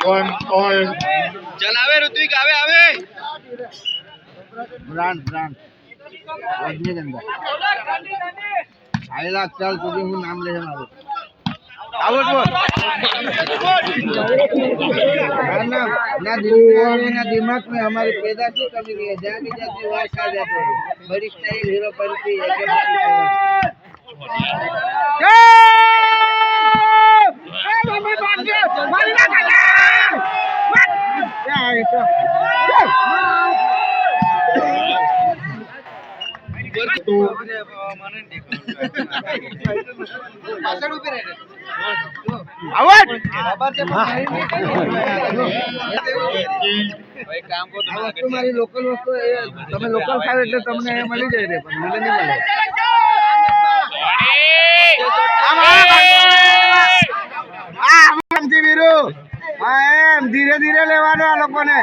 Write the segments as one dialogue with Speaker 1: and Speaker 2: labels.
Speaker 1: 1 all.
Speaker 2: चल आवे ऋत्विक आवे
Speaker 1: ब्रांड रजनीगंधा आएला चल तुझे हूँ नाम ले मारो
Speaker 2: आवट
Speaker 1: ना दिमाग में हमारे पैदा की कमी नहीं है जाती जाती वास आ जाते हैं बड़ी स्टाइल हीरो बनती है તમારી લોકલ વસ્તુ તમે લોકલ ખાવ એટલે તમને મળી જાય રે પણ મને નહીં મળે આમથી વીરુ એમ ધીરે ધીરે લેવાનો આ લોકોને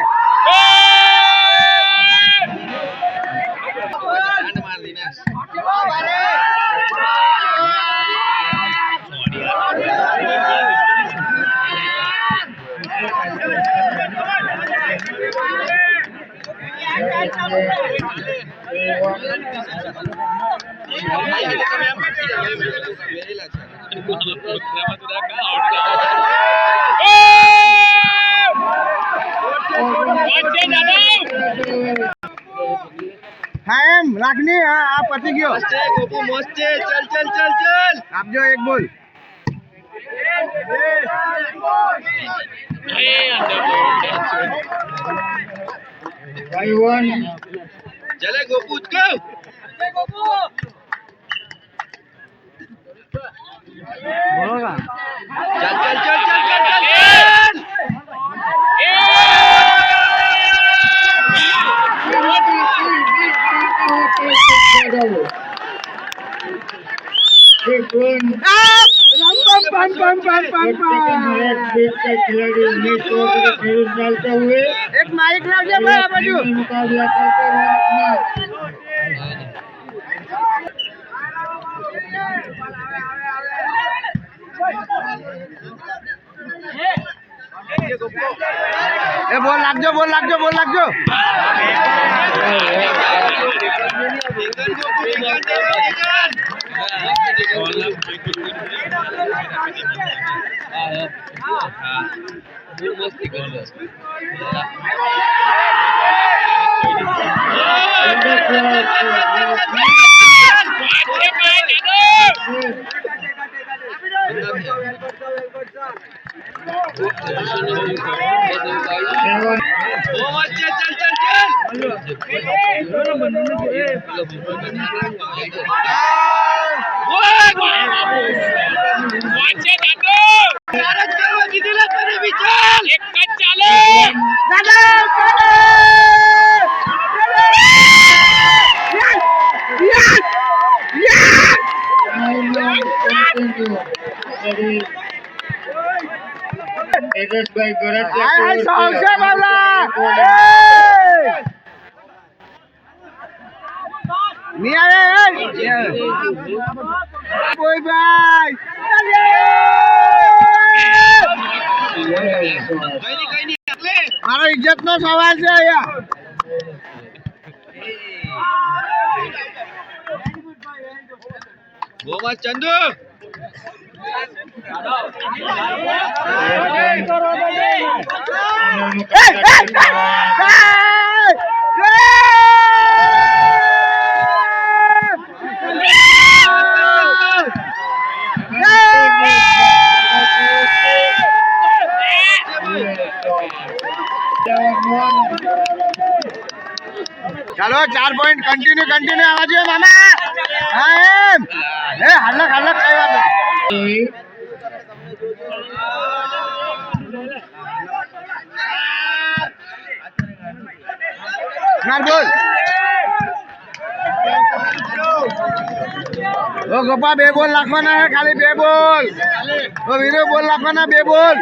Speaker 1: हाँ एम રાખની આ પતી ગયો
Speaker 2: गोपू मस्त છે चल
Speaker 1: આપજો એક બોલ
Speaker 2: चले गोपू उचको
Speaker 1: બોલોगा
Speaker 2: चल
Speaker 1: एक माइक लावजे भाई बाजू मुकाबला करते हुए ए बोल लागजो મારો ઇજ્જત નો સવાલ છે અહીંયા
Speaker 2: મોહમ્મદ ચંદુ
Speaker 1: चलो 4 पॉइंट कंटिन्यू आवा जो मामा हाँ एम ए हल्ला कई बात बोल ओ गोपा बे बोल लाखवाना है खाली बे बोल ओ वीरो बोल लाखवाना बे बोल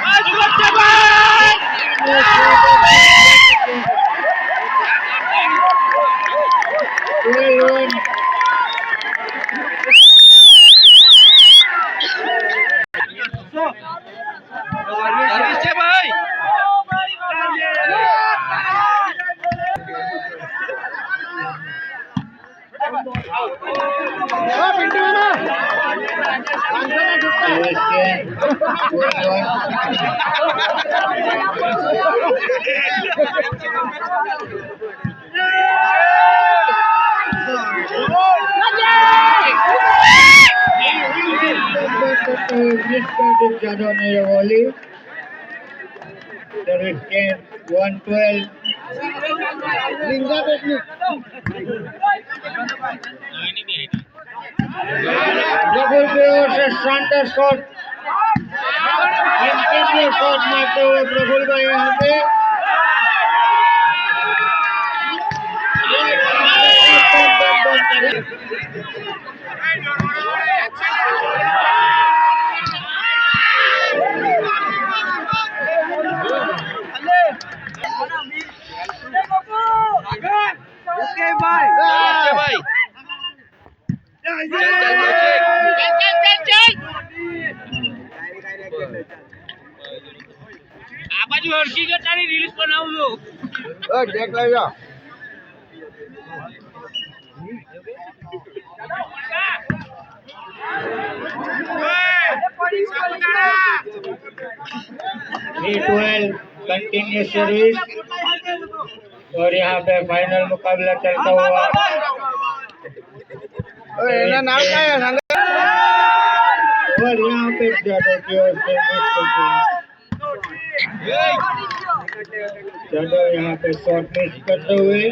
Speaker 2: आज સર્વિસ છે ભાઈ.
Speaker 1: Pintu
Speaker 3: Service game 112. Double versus Santa shot. Intensive shot मारते हुए प्रफुल्ल भाई यहाँ पे
Speaker 2: સર્વિસ છે ભાઈ.
Speaker 4: આ બાજુ હરકી કે તારી રીલ્સ બનાવું છું.
Speaker 1: ચેક લઈ જાઓ
Speaker 3: कंटिन्यू सर्विस और यहाँ पे फाइनल मुकाबला चलता हुआ
Speaker 1: એના નામ काय आहे सांगा
Speaker 3: और यहाँ पे जादव की ओर से जादव यहाँ पे शॉट मिस करते हुए